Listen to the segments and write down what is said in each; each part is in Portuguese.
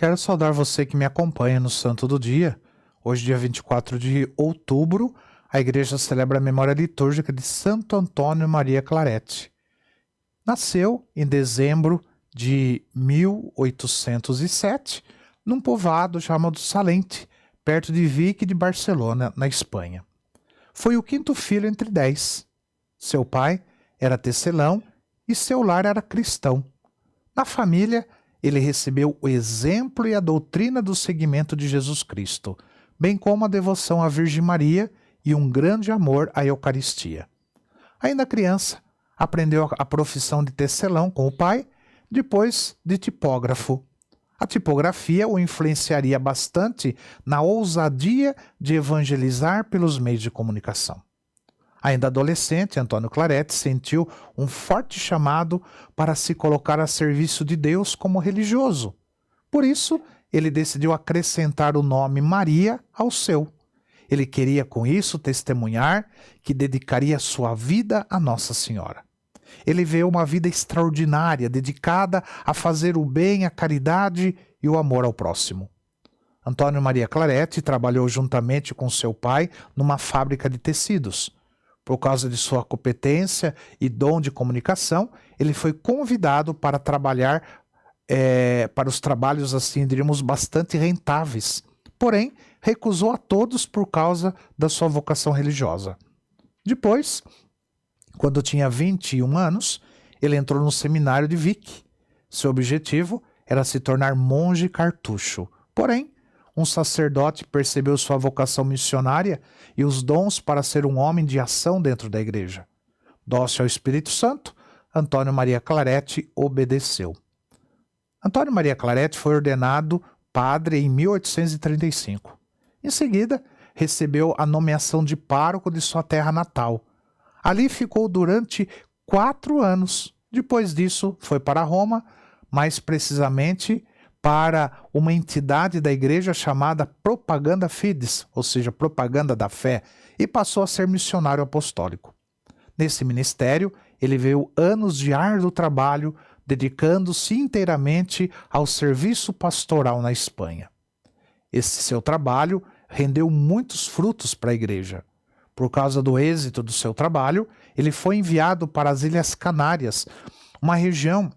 Quero saudar você que me acompanha no Santo do Dia. Hoje, dia 24 de outubro, a igreja celebra a memória litúrgica de Santo Antônio Maria Claret. Nasceu em dezembro de 1807, num povoado chamado Salente, perto de Vic de Barcelona, na Espanha. Foi o quinto filho entre 10. Seu pai era tecelão e seu lar era cristão. Na família, ele recebeu o exemplo e a doutrina do seguimento de Jesus Cristo, bem como a devoção à Virgem Maria e um grande amor à Eucaristia. Ainda criança, aprendeu a profissão de tecelão com o pai, depois de tipógrafo. A tipografia o influenciaria bastante na ousadia de evangelizar pelos meios de comunicação. Ainda adolescente, Antônio Claret sentiu um forte chamado para se colocar a serviço de Deus como religioso. Por isso, ele decidiu acrescentar o nome Maria ao seu. Ele queria com isso testemunhar que dedicaria sua vida a Nossa Senhora. Ele vê uma vida extraordinária, dedicada a fazer o bem, a caridade e o amor ao próximo. Antônio Maria Claret trabalhou juntamente com seu pai numa fábrica de tecidos. Por causa de sua competência e dom de comunicação, ele foi convidado para trabalhar para os trabalhos, assim, diríamos, bastante rentáveis. Porém, recusou a todos por causa da sua vocação religiosa. Depois, quando tinha 21 anos, ele entrou no seminário de Vic. Seu objetivo era se tornar monge cartucho. Porém, um sacerdote percebeu sua vocação missionária e os dons para ser um homem de ação dentro da igreja. Dócil ao Espírito Santo, Antônio Maria Claret obedeceu. Antônio Maria Claret foi ordenado padre em 1835. Em seguida, recebeu a nomeação de pároco de sua terra natal. Ali ficou durante 4 anos. Depois disso, foi para Roma, mais precisamente para uma entidade da igreja chamada Propaganda Fides, ou seja, Propaganda da Fé, e passou a ser missionário apostólico. Nesse ministério, ele veio anos de árduo trabalho, dedicando-se inteiramente ao serviço pastoral na Espanha. Esse seu trabalho rendeu muitos frutos para a igreja. Por causa do êxito do seu trabalho, ele foi enviado para as Ilhas Canárias, uma região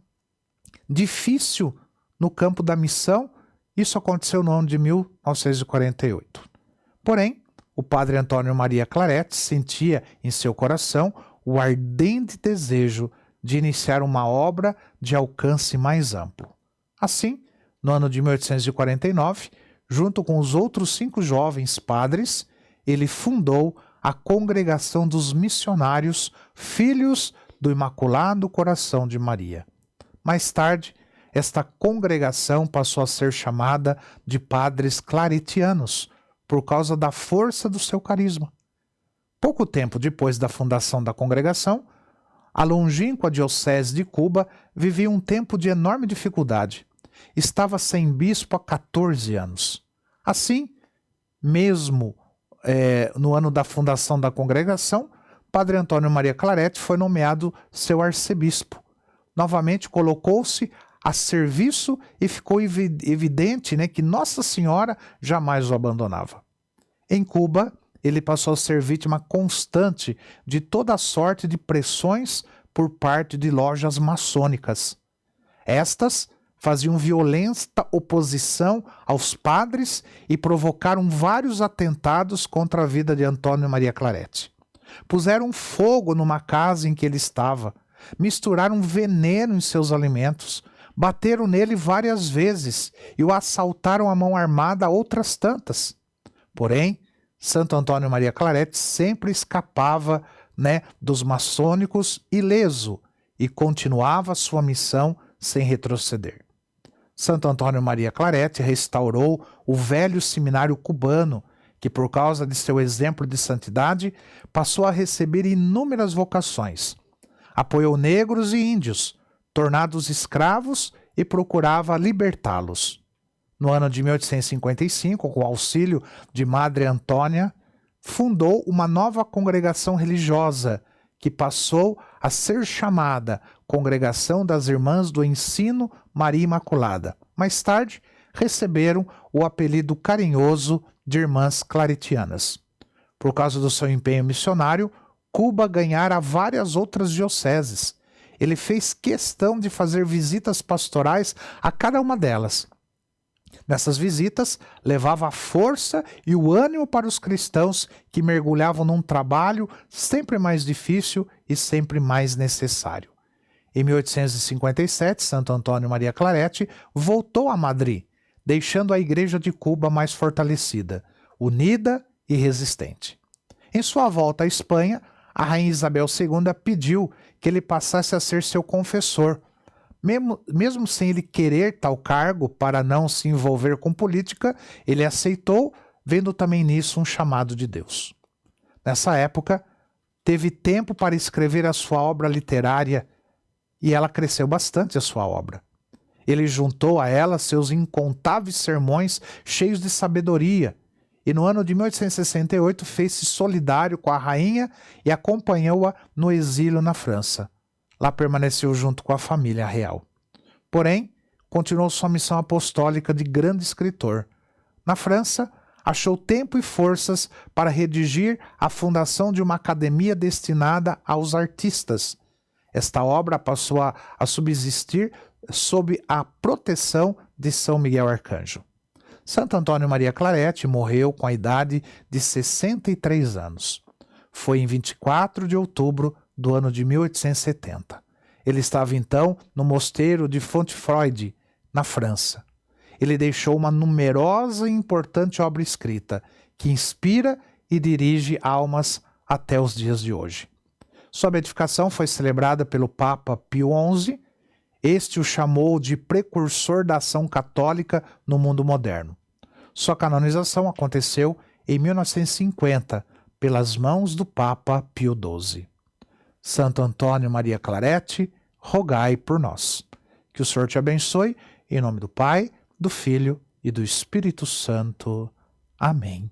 difícil no campo da missão. Isso aconteceu no ano de 1948. Porém, o padre Antônio Maria Claret sentia em seu coração o ardente desejo de iniciar uma obra de alcance mais amplo. Assim, no ano de 1849, junto com os outros 5 jovens padres, ele fundou a Congregação dos Missionários Filhos do Imaculado Coração de Maria. Mais tarde, esta congregação passou a ser chamada de Padres Claretianos, por causa da força do seu carisma. Pouco tempo depois da fundação da congregação, a longínqua diocese de Cuba vivia um tempo de enorme dificuldade. Estava sem bispo há 14 anos. Assim, mesmo no ano da fundação da congregação, Padre Antônio Maria Claret foi nomeado seu arcebispo. Novamente colocou-se a serviço e ficou evidente, que Nossa Senhora jamais o abandonava. Em Cuba, ele passou a ser vítima constante de toda sorte de pressões por parte de lojas maçônicas. Estas faziam violenta oposição aos padres e provocaram vários atentados contra a vida de Antônio Maria Claret. Puseram fogo numa casa em que ele estava, misturaram veneno em seus alimentos, bateram nele várias vezes e o assaltaram à mão armada outras tantas. Porém, Santo Antônio Maria Claret sempre escapava, dos maçônicos ileso e continuava sua missão sem retroceder. Santo Antônio Maria Claret restaurou o velho seminário cubano, que por causa de seu exemplo de santidade passou a receber inúmeras vocações. Apoiou negros e índios, tornados escravos, e procurava libertá-los. No ano de 1855, com o auxílio de Madre Antônia, fundou uma nova congregação religiosa, que passou a ser chamada Congregação das Irmãs do Ensino Maria Imaculada. Mais tarde, receberam o apelido carinhoso de Irmãs Claretianas. Por causa do seu empenho missionário, Cuba ganhara várias outras dioceses. Ele fez questão de fazer visitas pastorais a cada uma delas. Nessas visitas, levava a força e o ânimo para os cristãos que mergulhavam num trabalho sempre mais difícil e sempre mais necessário. Em 1857, Santo Antônio Maria Claret voltou a Madrid, deixando a Igreja de Cuba mais fortalecida, unida e resistente. Em sua volta à Espanha, a rainha Isabel II pediu que ele passasse a ser seu confessor. Mesmo sem ele querer tal cargo para não se envolver com política, ele aceitou, vendo também nisso um chamado de Deus. Nessa época, teve tempo para escrever a sua obra literária e ela cresceu bastante a sua obra. Ele juntou a ela seus incontáveis sermões cheios de sabedoria e no ano de 1868 fez-se solidário com a rainha e acompanhou-a no exílio na França. Lá permaneceu junto com a família real. Porém, continuou sua missão apostólica de grande escritor. Na França, achou tempo e forças para redigir a fundação de uma academia destinada aos artistas. Esta obra passou a subsistir sob a proteção de São Miguel Arcanjo. Santo Antônio Maria Claret morreu com a idade de 63 anos. Foi em 24 de outubro do ano de 1870. Ele estava então no mosteiro de Fontfroide, na França. Ele deixou uma numerosa e importante obra escrita, que inspira e dirige almas até os dias de hoje. Sua beatificação foi celebrada pelo Papa Pio XI. Este o chamou de precursor da ação católica no mundo moderno. Sua canonização aconteceu em 1950, pelas mãos do Papa Pio XII. Santo Antônio Maria Claret, rogai por nós. Que o Senhor te abençoe, em nome do Pai, do Filho e do Espírito Santo. Amém.